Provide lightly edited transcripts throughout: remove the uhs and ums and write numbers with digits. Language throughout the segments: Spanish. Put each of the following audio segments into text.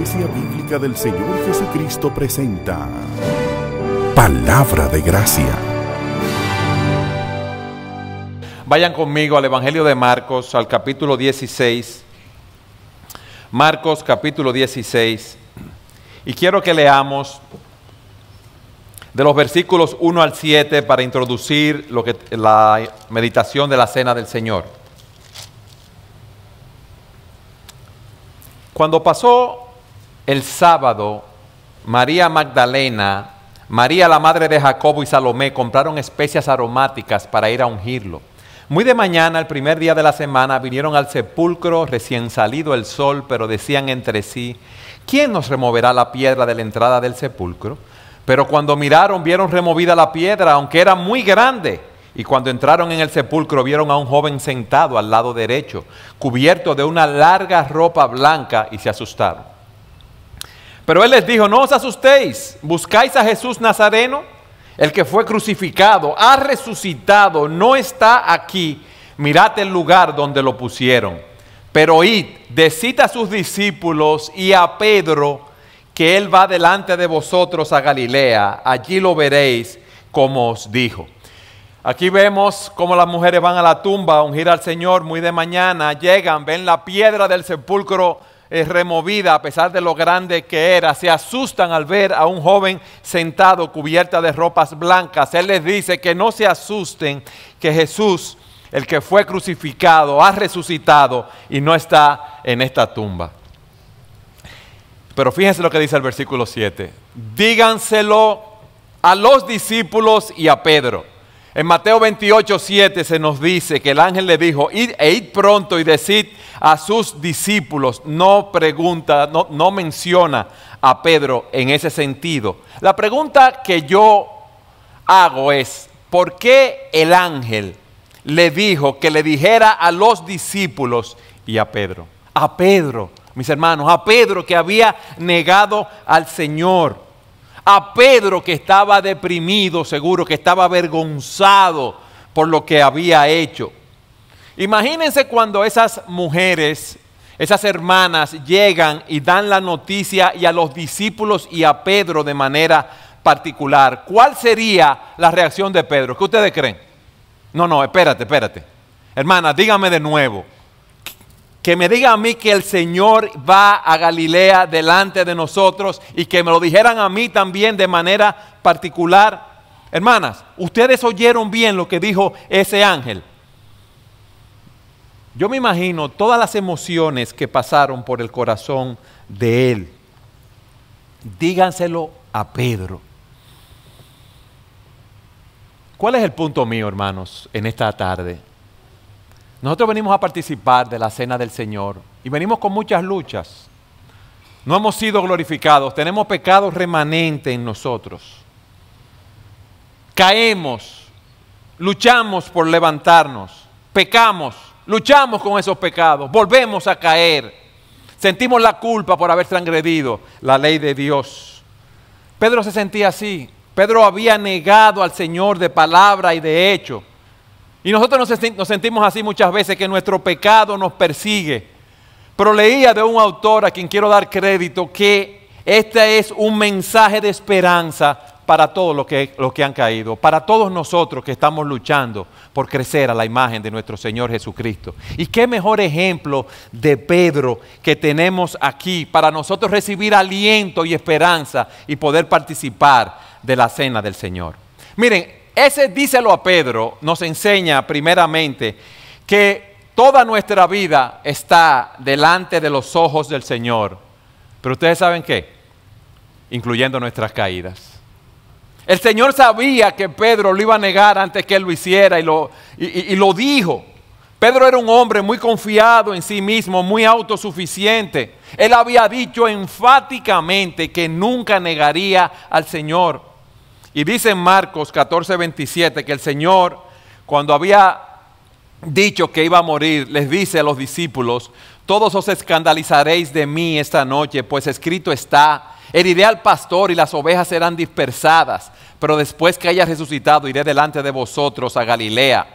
Iglesia Bíblica del Señor Jesucristo presenta Palabra de Gracia. Vayan conmigo al Evangelio de Marcos, al capítulo 16. Marcos, capítulo 16. Y quiero que leamos de los versículos 1 al 7 para introducir la meditación de la Cena del Señor. Cuando pasó el sábado, María Magdalena, María la madre de Jacobo y Salomé compraron especias aromáticas para ir a ungirlo. Muy de mañana, el primer día de la semana, vinieron al sepulcro recién salido el sol, pero decían entre sí: ¿quién nos removerá la piedra de la entrada del sepulcro? Pero cuando miraron, vieron removida la piedra, aunque era muy grande. Y cuando entraron en el sepulcro, vieron a un joven sentado al lado derecho, cubierto de una larga ropa blanca, y se asustaron. Pero él les dijo: no os asustéis, ¿buscáis a Jesús Nazareno? El que fue crucificado, ha resucitado, no está aquí. Mirad el lugar donde lo pusieron. Pero id, decid a sus discípulos y a Pedro que él va delante de vosotros a Galilea. Allí lo veréis como os dijo. Aquí vemos cómo las mujeres van a la tumba a ungir al Señor. Muy de mañana llegan, ven la piedra del sepulcro removida a pesar de lo grande que era. Se asustan al ver a un joven sentado cubierta de ropas blancas. Él les dice que no se asusten, que Jesús, el que fue crucificado, ha resucitado y no está en esta tumba. Pero fíjense lo que dice el versículo 7. Díganselo a los discípulos y a Pedro. En Mateo 28:7 se nos dice que el ángel le dijo: id pronto y decid a sus discípulos. No menciona a Pedro en ese sentido. La pregunta que yo hago es: ¿por qué el ángel le dijo que le dijera a los discípulos y a Pedro? A Pedro, mis hermanos, a Pedro que había negado al Señor. A Pedro que estaba deprimido, seguro que estaba avergonzado por lo que había hecho. Imagínense cuando esas mujeres, esas hermanas llegan y dan la noticia, y a los discípulos y a Pedro de manera particular. ¿Cuál sería la reacción de Pedro? ¿Qué ustedes creen? No, espérate. Hermana, dígame de nuevo. Que me diga a mí que el Señor va a Galilea delante de nosotros, y que me lo dijeran a mí también de manera particular. Hermanas, ¿ustedes oyeron bien lo que dijo ese ángel? Yo me imagino todas las emociones que pasaron por el corazón de él. Díganselo a Pedro. ¿Cuál es el punto mío, hermanos, en esta tarde? Nosotros venimos a participar de la Cena del Señor y venimos con muchas luchas. No hemos sido glorificados, tenemos pecado remanente en nosotros. Caemos, luchamos por levantarnos, pecamos, luchamos con esos pecados, volvemos a caer. Sentimos la culpa por haber transgredido la ley de Dios. Pedro se sentía así. Pedro había negado al Señor de palabra y de hecho. Y nosotros nos sentimos así muchas veces, que nuestro pecado nos persigue. Pero leía de un autor a quien quiero dar crédito que este es un mensaje de esperanza para todos los que han caído, para todos nosotros que estamos luchando por crecer a la imagen de nuestro Señor Jesucristo. Y qué mejor ejemplo de Pedro que tenemos aquí para nosotros recibir aliento y esperanza y poder participar de la Cena del Señor. Miren, ese díselo a Pedro nos enseña primeramente que toda nuestra vida está delante de los ojos del Señor. Pero ustedes saben qué, incluyendo nuestras caídas. El Señor sabía que Pedro lo iba a negar antes que él lo hiciera, y lo dijo. Pedro era un hombre muy confiado en sí mismo, muy autosuficiente. Él había dicho enfáticamente que nunca negaría al Señor. Y dice en Marcos 14:27 que el Señor, cuando había dicho que iba a morir, les dice a los discípulos: todos os escandalizaréis de mí esta noche, pues escrito está: heriré al pastor y las ovejas serán dispersadas, pero después que haya resucitado iré delante de vosotros a Galilea.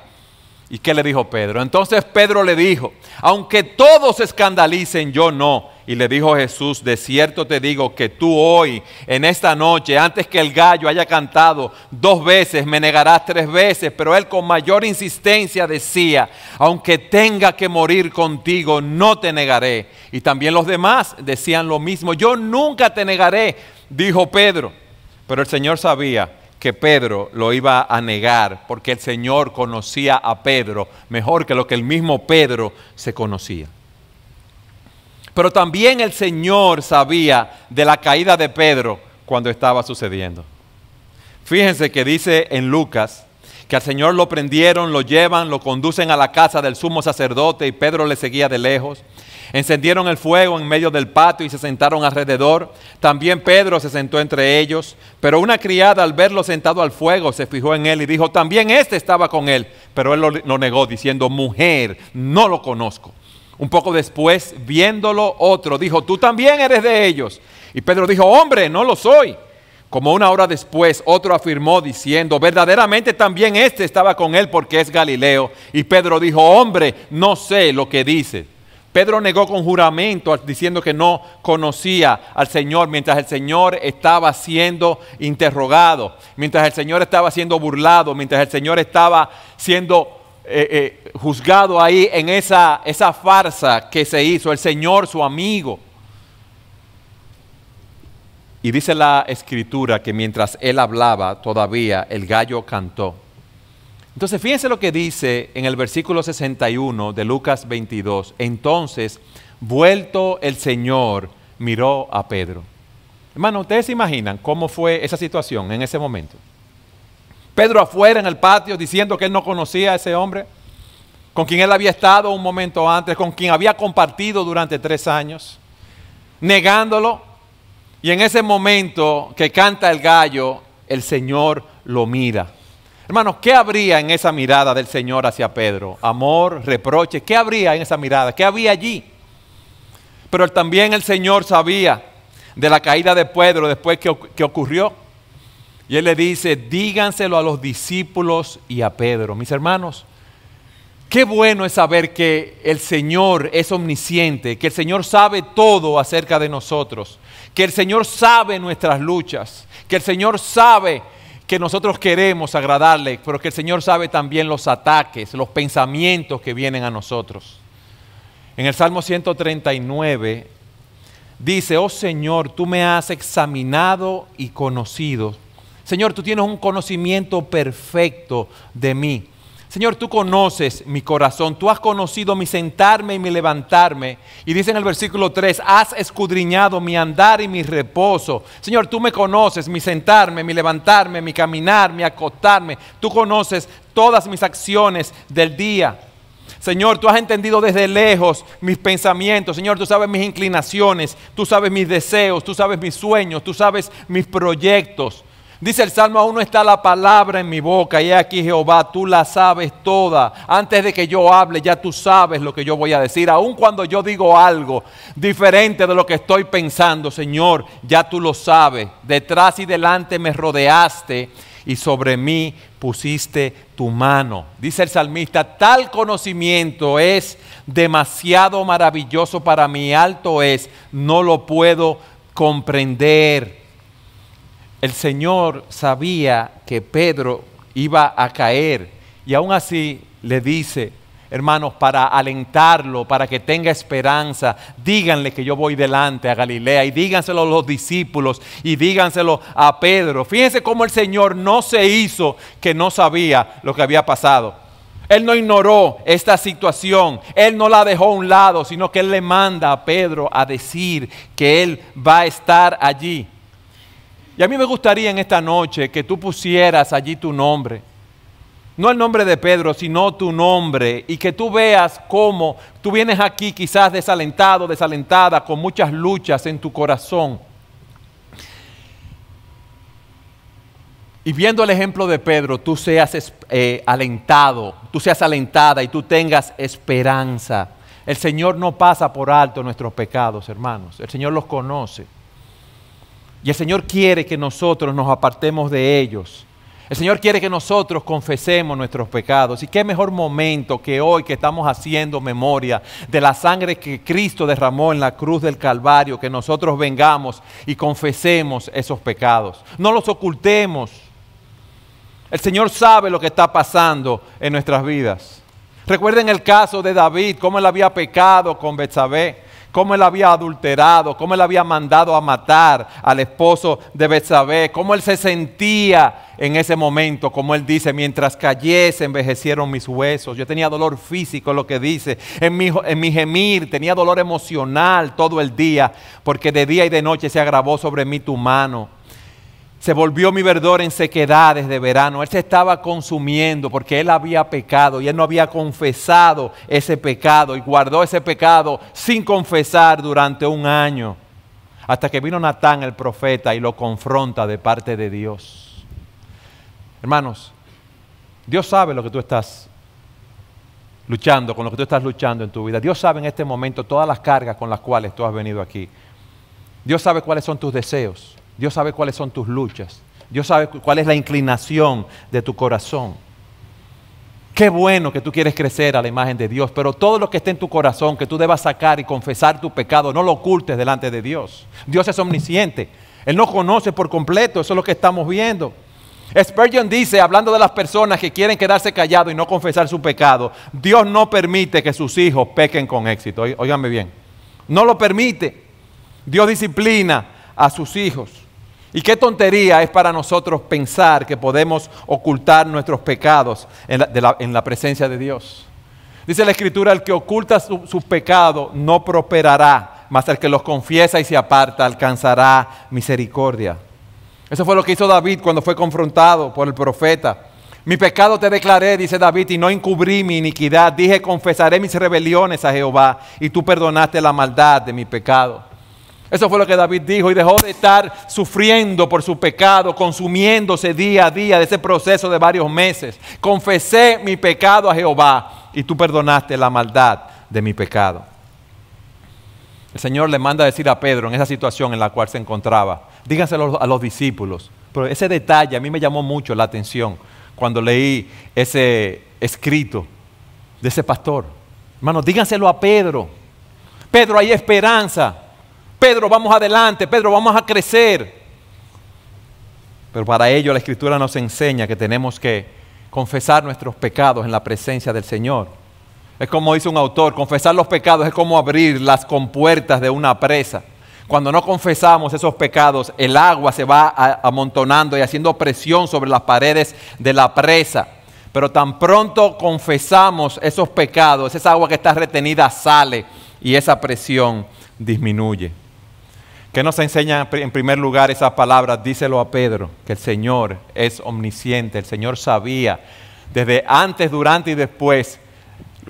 ¿Y qué le dijo Pedro? Entonces Pedro le dijo: aunque todos se escandalicen, yo no. y le dijo Jesús, de cierto te digo que tú hoy, en esta noche, antes que el gallo haya cantado 2 veces, me negarás 3 veces. Pero él con mayor insistencia decía, aunque tenga que morir contigo, no te negaré. Y también los demás decían lo mismo, yo nunca te negaré, dijo Pedro. Pero el Señor sabía que Pedro lo iba a negar, porque el Señor conocía a Pedro mejor que lo que el mismo Pedro se conocía. Pero también el Señor sabía de la caída de Pedro cuando estaba sucediendo. Fíjense que dice en Lucas que al Señor lo prendieron, lo llevan, lo conducen a la casa del sumo sacerdote y Pedro le seguía de lejos. Encendieron el fuego en medio del patio y se sentaron alrededor. También Pedro se sentó entre ellos. Pero una criada al verlo sentado al fuego se fijó en él y dijo, también este estaba con él. Pero él lo negó diciendo, mujer, no lo conozco. Un poco después, viéndolo, otro dijo, tú también eres de ellos. Y Pedro dijo, hombre, no lo soy. Como una hora después, otro afirmó diciendo, verdaderamente también este estaba con él porque es Galileo. Y Pedro dijo, hombre, no sé lo que dice. Pedro negó con juramento diciendo que no conocía al Señor mientras el Señor estaba siendo interrogado, mientras el Señor estaba siendo burlado, mientras el Señor estaba siendo juzgado ahí en esa farsa que se hizo, el Señor su amigo. Y dice la Escritura que mientras él hablaba todavía el gallo cantó. Entonces fíjense lo que dice en el versículo 61 de Lucas 22. Entonces, vuelto el Señor, miró a Pedro. Hermano, ¿ustedes se imaginan cómo fue esa situación en ese momento? Pedro afuera en el patio diciendo que él no conocía a ese hombre, con quien él había estado un momento antes, con quien había compartido durante 3 años, negándolo. Y en ese momento que canta el gallo, el Señor lo mira. Hermanos, ¿qué habría en esa mirada del Señor hacia Pedro? Amor, reproche, ¿qué habría en esa mirada? ¿Qué había allí? Pero también el Señor sabía de la caída de Pedro después que ocurrió. Y Él le dice, díganselo a los discípulos y a Pedro. Mis hermanos, qué bueno es saber que el Señor es omnisciente, que el Señor sabe todo acerca de nosotros, que el Señor sabe nuestras luchas, que el Señor sabe que nosotros queremos agradarle, pero que el Señor sabe también los ataques, los pensamientos que vienen a nosotros. En el Salmo 139 dice, oh Señor, tú me has examinado y conocido. Señor, tú tienes un conocimiento perfecto de mí. Señor, tú conoces mi corazón, tú has conocido mi sentarme y mi levantarme. Y dice en el versículo 3, has escudriñado mi andar y mi reposo. Señor, tú me conoces, mi sentarme, mi levantarme, mi caminar, mi acostarme. Tú conoces todas mis acciones del día. Señor, tú has entendido desde lejos mis pensamientos. Señor, tú sabes mis inclinaciones, tú sabes mis deseos, tú sabes mis sueños, tú sabes mis proyectos. Dice el Salmo, aún no está la palabra en mi boca, y aquí Jehová, tú la sabes toda. Antes de que yo hable, ya tú sabes lo que yo voy a decir. Aun cuando yo digo algo diferente de lo que estoy pensando, Señor, ya tú lo sabes. Detrás y delante me rodeaste y sobre mí pusiste tu mano. Dice el salmista, tal conocimiento es demasiado maravilloso para mí, alto es, no lo puedo comprender. El Señor sabía que Pedro iba a caer y aún así le dice, hermanos, para alentarlo, para que tenga esperanza, díganle que yo voy delante a Galilea y díganselo a los discípulos y díganselo a Pedro. Fíjense cómo el Señor no se hizo que no sabía lo que había pasado. Él no ignoró esta situación, Él no la dejó a un lado, sino que Él le manda a Pedro a decir que Él va a estar allí. Y a mí me gustaría en esta noche que tú pusieras allí tu nombre. No el nombre de Pedro, sino tu nombre. Y que tú veas cómo tú vienes aquí quizás desalentado, desalentada, con muchas luchas en tu corazón. Y viendo el ejemplo de Pedro, tú seas alentado, tú seas alentada y tú tengas esperanza. El Señor no pasa por alto nuestros pecados, hermanos. El Señor los conoce. Y el Señor quiere que nosotros nos apartemos de ellos. El Señor quiere que nosotros confesemos nuestros pecados. Y qué mejor momento que hoy que estamos haciendo memoria de la sangre que Cristo derramó en la cruz del Calvario, que nosotros vengamos y confesemos esos pecados. No los ocultemos. El Señor sabe lo que está pasando en nuestras vidas. Recuerden el caso de David, cómo él había pecado con Betsabé, cómo él había adulterado, cómo él había mandado a matar al esposo de Betsabé, cómo él se sentía en ese momento, como él dice, mientras callé se envejecieron mis huesos. Yo tenía dolor físico, lo que dice, en mi gemir, tenía dolor emocional todo el día, porque de día y de noche se agravó sobre mí tu mano. Se volvió mi verdor en sequedades de verano. Él se estaba consumiendo porque él había pecado y él no había confesado ese pecado y guardó ese pecado sin confesar durante un año. Hasta que vino Natán el profeta y lo confronta de parte de Dios. Hermanos, Dios sabe lo que tú estás luchando, con lo que tú estás luchando en tu vida. Dios sabe en este momento todas las cargas con las cuales tú has venido aquí. Dios sabe cuáles son tus deseos. Dios sabe cuáles son tus luchas. Dios sabe cuál es la inclinación de tu corazón. Qué bueno que tú quieres crecer a la imagen de Dios, pero todo lo que esté en tu corazón, que tú debas sacar y confesar tu pecado, no lo ocultes delante de Dios. Dios es omnisciente. Él no conoce por completo, eso es lo que estamos viendo. Spurgeon dice, hablando de las personas que quieren quedarse callados y no confesar su pecado, Dios no permite que sus hijos pequen con éxito. Óiganme bien. No lo permite. Dios disciplina a sus hijos. Y qué tontería es para nosotros pensar que podemos ocultar nuestros pecados en la presencia de Dios. Dice la Escritura, el que oculta sus pecados no prosperará, mas el que los confiesa y se aparta alcanzará misericordia. Eso fue lo que hizo David cuando fue confrontado por el profeta. Mi pecado te declaré, dice David, y no encubrí mi iniquidad. Dije, confesaré mis rebeliones a Jehová, y tú perdonaste la maldad de mi pecado. Eso fue lo que David dijo y dejó de estar sufriendo por su pecado, consumiéndose día a día de ese proceso de varios meses. Confesé mi pecado a Jehová y tú perdonaste la maldad de mi pecado. El Señor le manda a decir a Pedro en esa situación en la cual se encontraba, díganselo a los discípulos. Pero ese detalle a mí me llamó mucho la atención cuando leí ese escrito de ese pastor. Hermano, díganselo a Pedro. Pedro, hay esperanza. Pedro, vamos adelante. Pedro, vamos a crecer. Pero para ello la Escritura nos enseña que tenemos que confesar nuestros pecados en la presencia del Señor. Es como dice un autor, confesar los pecados es como abrir las compuertas de una presa. Cuando no confesamos esos pecados, el agua se va amontonando y haciendo presión sobre las paredes de la presa. Pero tan pronto confesamos esos pecados, esa agua que está retenida sale y esa presión disminuye. ¿Qué nos enseña en primer lugar esas palabras? Díselo a Pedro, que el Señor es omnisciente. El Señor sabía desde antes, durante y después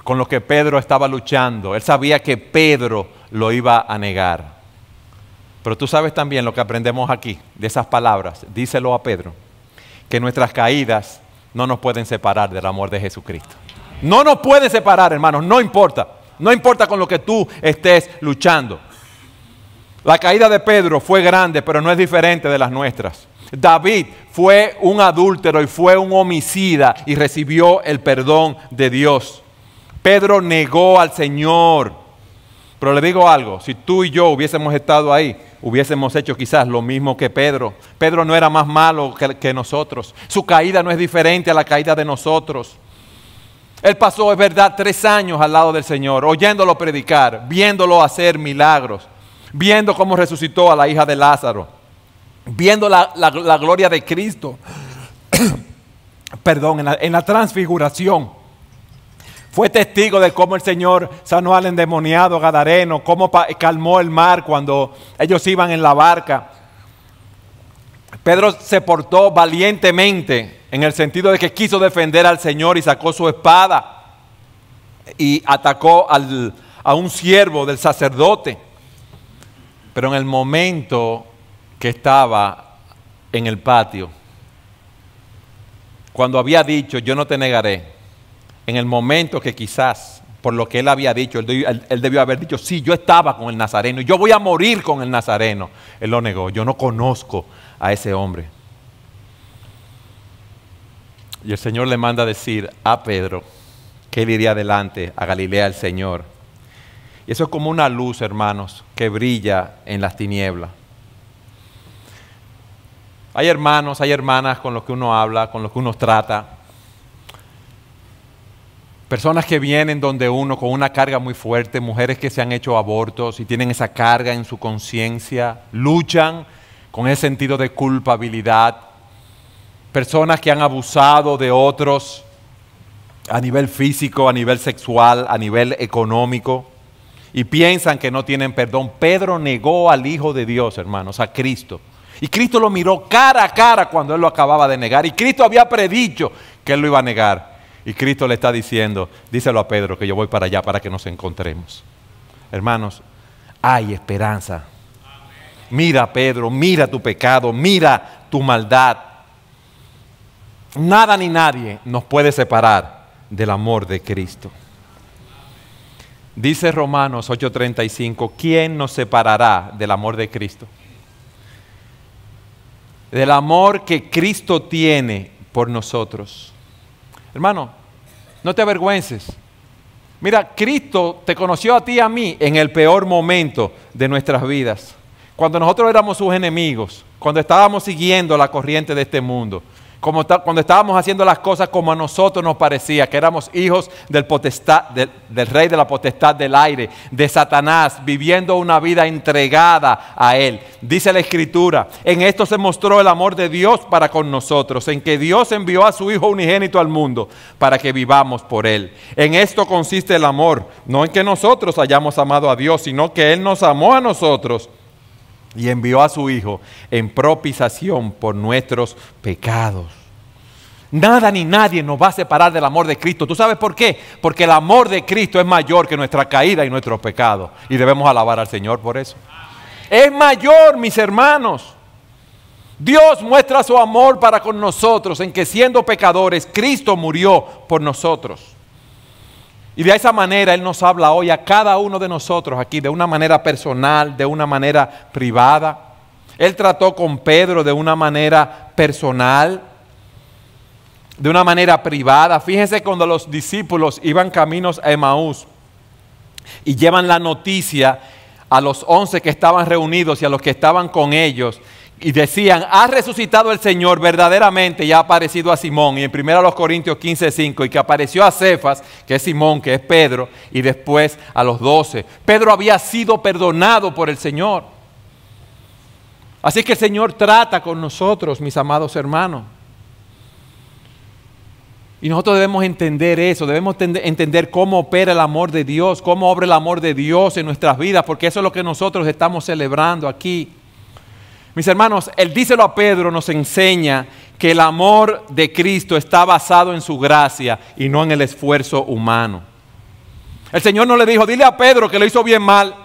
con lo que Pedro estaba luchando. Él sabía que Pedro lo iba a negar. Pero tú sabes también lo que aprendemos aquí de esas palabras. Díselo a Pedro, que nuestras caídas no nos pueden separar del amor de Jesucristo. No nos pueden separar, hermanos, no importa. No importa con lo que tú estés luchando. La caída de Pedro fue grande, pero no es diferente de las nuestras. David fue un adúltero y fue un homicida y recibió el perdón de Dios. Pedro negó al Señor. Pero le digo algo, si tú y yo hubiésemos estado ahí, hubiésemos hecho quizás lo mismo que Pedro. Pedro no era más malo que nosotros. Su caída no es diferente a la caída de nosotros. Él pasó, es verdad, 3 años al lado del Señor, oyéndolo predicar, viéndolo hacer milagros, viendo cómo resucitó a la hija de Lázaro, viendo la gloria de Cristo, perdón, en la transfiguración. Fue testigo de cómo el Señor sanó al endemoniado gadareno, cómo calmó el mar cuando ellos iban en la barca. Pedro se portó valientemente en el sentido de que quiso defender al Señor y sacó su espada y atacó a un siervo del sacerdote. Pero en el momento que estaba en el patio, cuando había dicho, yo no te negaré, en el momento que quizás, por lo que él había dicho, él debió haber dicho, sí, yo estaba con el Nazareno, yo voy a morir con el Nazareno. Él lo negó, yo no conozco a ese hombre. Y el Señor le manda a decir a Pedro que él iría adelante a Galilea el Señor. Y eso es como una luz, hermanos, que brilla en las tinieblas. Hay hermanos, hay hermanas con los que uno habla, con los que uno trata. Personas que vienen donde uno con una carga muy fuerte, mujeres que se han hecho abortos y tienen esa carga en su conciencia, luchan con ese sentido de culpabilidad. Personas que han abusado de otros a nivel físico, a nivel sexual, a nivel económico y piensan que no tienen perdón. Pedro negó al Hijo de Dios, hermanos, a Cristo. Y Cristo lo miró cara a cara cuando él lo acababa de negar. Y Cristo había predicho que él lo iba a negar. Y Cristo le está diciendo, díselo a Pedro que yo voy para allá para que nos encontremos. Hermanos, hay esperanza. Mira, Pedro, mira tu pecado, mira tu maldad. Nada ni nadie nos puede separar del amor de Cristo. Dice Romanos 8:35, ¿quién nos separará del amor de Cristo? Del amor que Cristo tiene por nosotros. Hermano, no te avergüences. Mira, Cristo te conoció a ti y a mí en el peor momento de nuestras vidas. Cuando nosotros éramos sus enemigos, cuando estábamos siguiendo la corriente de este mundo, cuando estábamos haciendo las cosas como a nosotros nos parecía, que éramos hijos del rey de la potestad del aire, de Satanás, viviendo una vida entregada a él. Dice la Escritura, en esto se mostró el amor de Dios para con nosotros, en que Dios envió a su Hijo unigénito al mundo para que vivamos por él. En esto consiste el amor, no en que nosotros hayamos amado a Dios, sino que él nos amó a nosotros y envió a su Hijo en propiciación por nuestros pecados. Nada ni nadie nos va a separar del amor de Cristo. ¿Tú sabes por qué? Porque el amor de Cristo es mayor que nuestra caída y nuestros pecados. Y debemos alabar al Señor por eso. Es mayor, mis hermanos. Dios muestra su amor para con nosotros en que siendo pecadores, Cristo murió por nosotros. Y de esa manera Él nos habla hoy a cada uno de nosotros aquí, de una manera personal, de una manera privada. Él trató con Pedro de una manera personal, de una manera privada. Fíjense cuando los discípulos iban caminos a Emaús y llevan la noticia a los 11 que estaban reunidos y a los que estaban con ellos. Y decían, ha resucitado el Señor verdaderamente y ha aparecido a Simón. Y en 1 Corintios 15:5, y que apareció a Cefas, que es Simón, que es Pedro, y después a los 12. Pedro había sido perdonado por el Señor. Así que el Señor trata con nosotros, mis amados hermanos. Y nosotros debemos entender eso, debemos entender cómo opera el amor de Dios, cómo obra el amor de Dios en nuestras vidas, porque eso es lo que nosotros estamos celebrando aquí. Mis hermanos, el díselo a Pedro nos enseña que el amor de Cristo está basado en su gracia y no en el esfuerzo humano. El Señor no le dijo, dile a Pedro que lo hizo bien mal.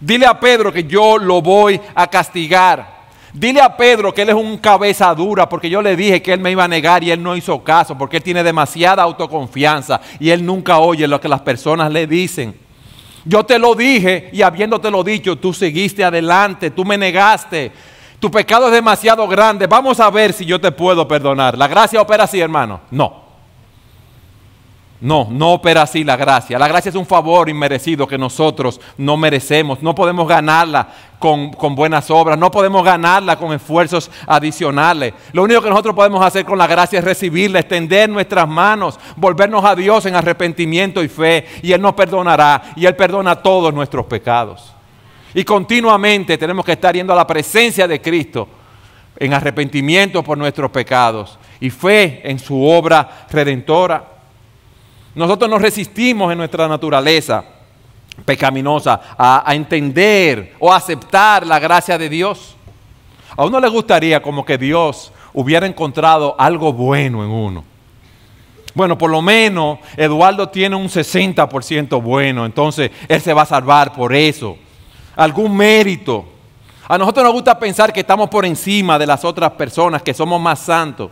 Dile a Pedro que yo lo voy a castigar. Dile a Pedro que él es un cabeza dura porque yo le dije que él me iba a negar y él no hizo caso porque él tiene demasiada autoconfianza y él nunca oye lo que las personas le dicen. Yo te lo dije y habiéndotelo dicho, tú seguiste adelante, tú me negaste. Tu pecado es demasiado grande. Vamos a ver si yo te puedo perdonar. ¿La gracia opera así, hermano? No. No opera así la gracia. La gracia es un favor inmerecido que nosotros no merecemos. No podemos ganarla con buenas obras. No podemos ganarla con esfuerzos adicionales. Lo único que nosotros podemos hacer con la gracia es recibirla, extender nuestras manos, volvernos a Dios en arrepentimiento y fe. Y Él nos perdonará. Y Él perdona todos nuestros pecados. Y continuamente tenemos que estar yendo a la presencia de Cristo en arrepentimiento por nuestros pecados y fe en su obra redentora. Nosotros nos resistimos en nuestra naturaleza pecaminosa a entender o a aceptar la gracia de Dios. A uno le gustaría como que Dios hubiera encontrado algo bueno en uno. Bueno, por lo menos Eduardo tiene un 60% bueno, entonces él se va a salvar por eso. Algún mérito. A nosotros nos gusta pensar que estamos por encima de las otras personas, que somos más santos.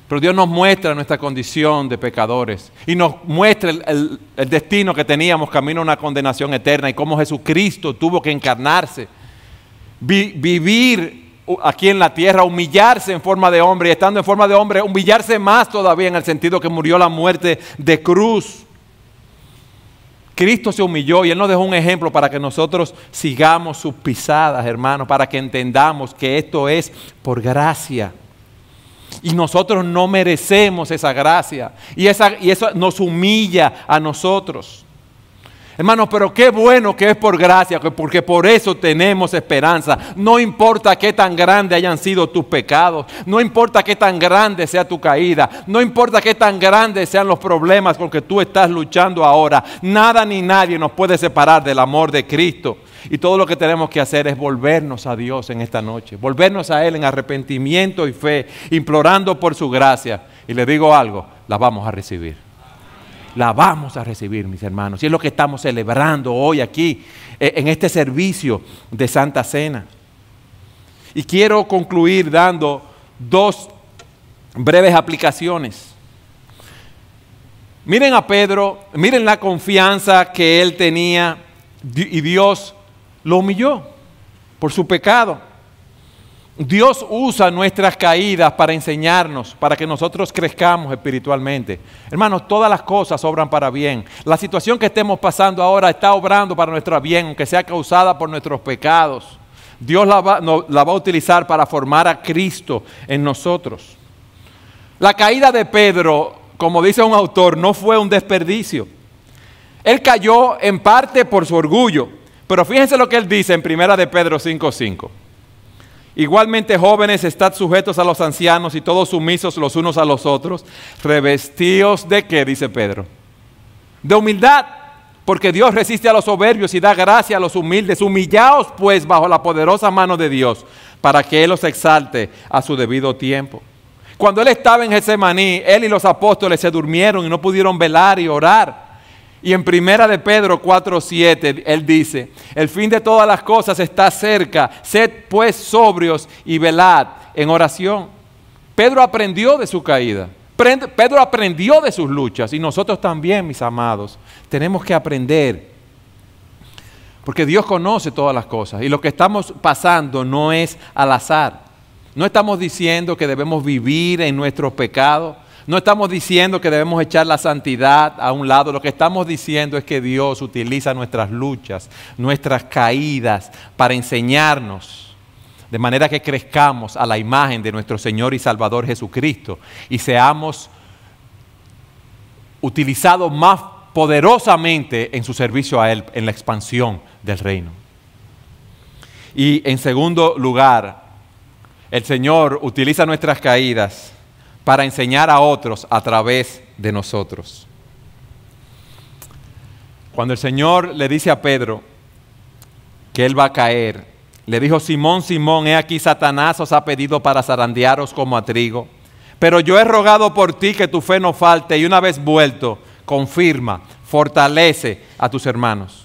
Pero Dios nos muestra nuestra condición de pecadores y nos muestra el destino que teníamos camino a una condenación eterna y cómo Jesucristo tuvo que encarnarse, vivir aquí en la tierra, humillarse en forma de hombre, y estando en forma de hombre, humillarse más todavía en el sentido que murió la muerte de cruz. Cristo se humilló y Él nos dejó un ejemplo para que nosotros sigamos sus pisadas, hermanos, para que entendamos que esto es por gracia. Y nosotros no merecemos esa gracia. Y eso nos humilla a nosotros. Hermanos, pero qué bueno que es por gracia, porque por eso tenemos esperanza. No importa qué tan grandes hayan sido tus pecados, no importa qué tan grande sea tu caída, no importa qué tan grandes sean los problemas con que tú estás luchando ahora, nada ni nadie nos puede separar del amor de Cristo. Y todo lo que tenemos que hacer es volvernos a Dios en esta noche, volvernos a Él en arrepentimiento y fe, implorando por su gracia. Y le digo algo, la vamos a recibir. La vamos a recibir, mis hermanos. Y es lo que estamos celebrando hoy aquí, en este servicio de Santa Cena. Y quiero concluir dando 2 breves aplicaciones. Miren a Pedro, miren la confianza que él tenía y Dios lo humilló por su pecado. Dios usa nuestras caídas para enseñarnos, para que nosotros crezcamos espiritualmente. Hermanos, todas las cosas obran para bien. La situación que estemos pasando ahora está obrando para nuestro bien, aunque sea causada por nuestros pecados. Dios la va a utilizar para formar a Cristo en nosotros. La caída de Pedro, como dice un autor, no fue un desperdicio. Él cayó en parte por su orgullo, pero fíjense lo que él dice en 1 de Pedro 5:5. Igualmente, jóvenes, estad sujetos a los ancianos y todos sumisos los unos a los otros, revestidos de ¿qué? Dice Pedro. De humildad, porque Dios resiste a los soberbios y da gracia a los humildes. Humillaos pues bajo la poderosa mano de Dios, para que Él los exalte a su debido tiempo. Cuando Él estaba en Getsemaní, Él y los apóstoles se durmieron y no pudieron velar y orar. Y en 1 de Pedro 4:7, Él dice, el fin de todas las cosas está cerca, sed pues sobrios y velad en oración. Pedro aprendió de su caída, Pedro aprendió de sus luchas, y nosotros también, mis amados, tenemos que aprender, porque Dios conoce todas las cosas, y lo que estamos pasando no es al azar. No estamos diciendo que debemos vivir en nuestros pecados. No estamos diciendo que debemos echar la santidad a un lado. Lo que estamos diciendo es que Dios utiliza nuestras luchas, nuestras caídas para enseñarnos, de manera que crezcamos a la imagen de nuestro Señor y Salvador Jesucristo y seamos utilizados más poderosamente en su servicio a Él, en la expansión del reino. Y en segundo lugar, el Señor utiliza nuestras caídas para enseñar a otros a través de nosotros. Cuando el Señor le dice a Pedro que él va a caer, le dijo, Simón, Simón, he aquí Satanás os ha pedido para zarandearos como a trigo, pero yo he rogado por ti que tu fe no falte, y una vez vuelto, confirma, fortalece a tus hermanos.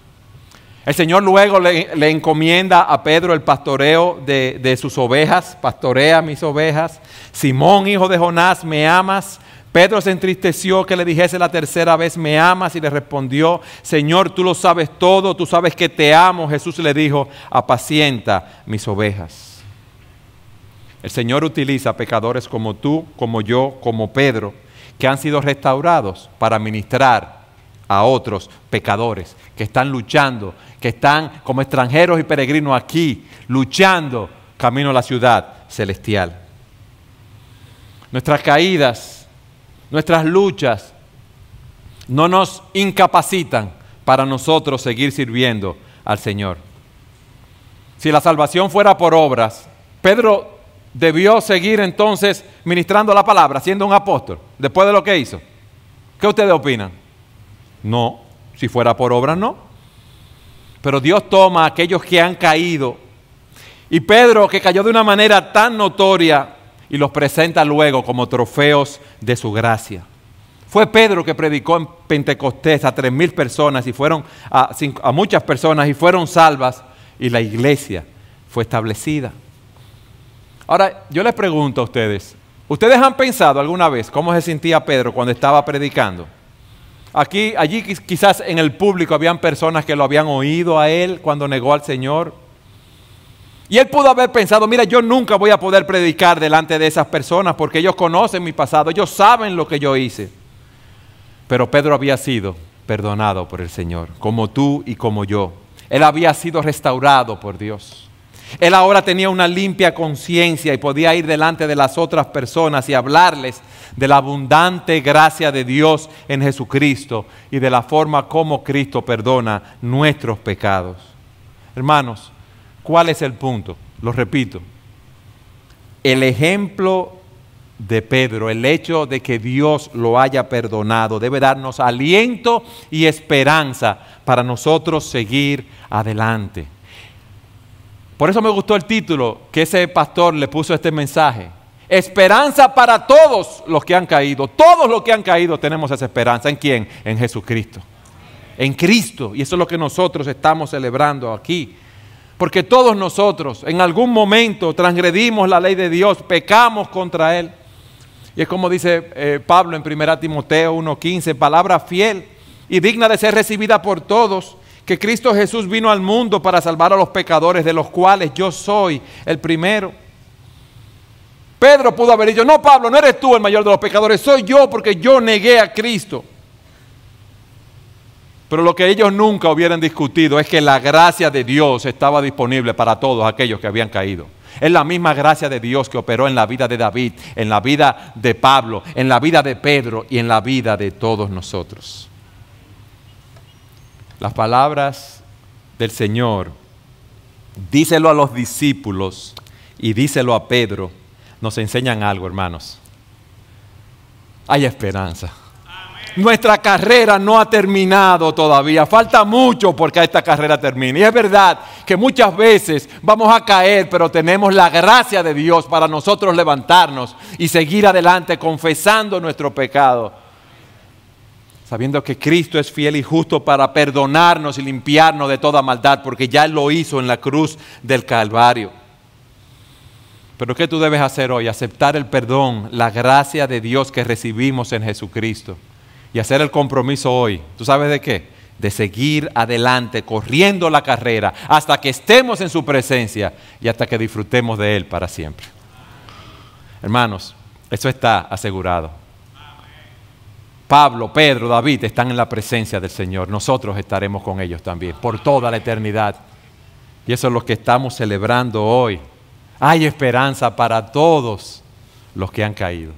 El Señor luego le encomienda a Pedro el pastoreo de sus ovejas. Pastorea mis ovejas. Simón, hijo de Jonás, ¿me amas? Pedro se entristeció que le dijese la tercera vez, ¿me amas? Y le respondió, Señor, tú lo sabes todo, tú sabes que te amo. Jesús le dijo, apacienta mis ovejas. El Señor utiliza pecadores como tú, como yo, como Pedro, que han sido restaurados para ministrar a otros pecadores que están luchando, que están como extranjeros y peregrinos aquí, luchando camino a la ciudad celestial. Nuestras caídas, nuestras luchas, no nos incapacitan para nosotros seguir sirviendo al Señor. Si la salvación fuera por obras, Pedro debió seguir entonces ministrando la palabra, siendo un apóstol, después de lo que hizo. ¿Qué ustedes opinan? No, si fuera por obras, no. Pero Dios toma a aquellos que han caído, y Pedro, que cayó de una manera tan notoria, y los presenta luego como trofeos de su gracia. Fue Pedro que predicó en Pentecostés a 3,000 personas, y fueron a muchas personas, y fueron salvas, y la iglesia fue establecida. Ahora, yo les pregunto a ustedes, ¿ustedes han pensado alguna vez cómo se sentía Pedro cuando estaba predicando? Allí quizás en el público habían personas que lo habían oído a él cuando negó al Señor. Y él pudo haber pensado, mira, yo nunca voy a poder predicar delante de esas personas porque ellos conocen mi pasado, ellos saben lo que yo hice. Pero Pedro había sido perdonado por el Señor, como tú y como yo. Él había sido restaurado por Dios. Él ahora tenía una limpia conciencia y podía ir delante de las otras personas y hablarles de la abundante gracia de Dios en Jesucristo y de la forma como Cristo perdona nuestros pecados. Hermanos, ¿cuál es el punto? Lo repito. El ejemplo de Pedro, el hecho de que Dios lo haya perdonado, debe darnos aliento y esperanza para nosotros seguir adelante. Por eso me gustó el título que ese pastor le puso a este mensaje. Esperanza para todos los que han caído. Todos los que han caído tenemos esa esperanza. ¿En quién? En Jesucristo. En Cristo. Y eso es lo que nosotros estamos celebrando aquí. Porque todos nosotros en algún momento transgredimos la ley de Dios, pecamos contra Él. Y es como dice Pablo en 1 Timoteo 1:15, palabra fiel y digna de ser recibida por todos, que Cristo Jesús vino al mundo para salvar a los pecadores, de los cuales yo soy el primero. Pedro pudo haber dicho, no, Pablo, no eres tú el mayor de los pecadores, soy yo porque yo negué a Cristo. Pero lo que ellos nunca hubieran discutido es que la gracia de Dios estaba disponible para todos aquellos que habían caído. Es la misma gracia de Dios que operó en la vida de David, en la vida de Pablo, en la vida de Pedro y en la vida de todos nosotros. Las palabras del Señor, díselo a los discípulos y díselo a Pedro, nos enseñan algo, hermanos. Hay esperanza. Nuestra carrera no ha terminado todavía, falta mucho porque esta carrera termine. Y es verdad que muchas veces vamos a caer, pero tenemos la gracia de Dios para nosotros levantarnos y seguir adelante confesando nuestro pecado, sabiendo que Cristo es fiel y justo para perdonarnos y limpiarnos de toda maldad, porque ya Él lo hizo en la cruz del Calvario. Pero ¿qué tú debes hacer hoy? Aceptar el perdón, la gracia de Dios que recibimos en Jesucristo. Y hacer el compromiso hoy, ¿tú sabes de qué? De seguir adelante, corriendo la carrera, hasta que estemos en su presencia y hasta que disfrutemos de Él para siempre. Hermanos, eso está asegurado. Pablo, Pedro, David están en la presencia del Señor. Nosotros estaremos con ellos también, por toda la eternidad. Y eso es lo que estamos celebrando hoy. Hay esperanza para todos los que han caído.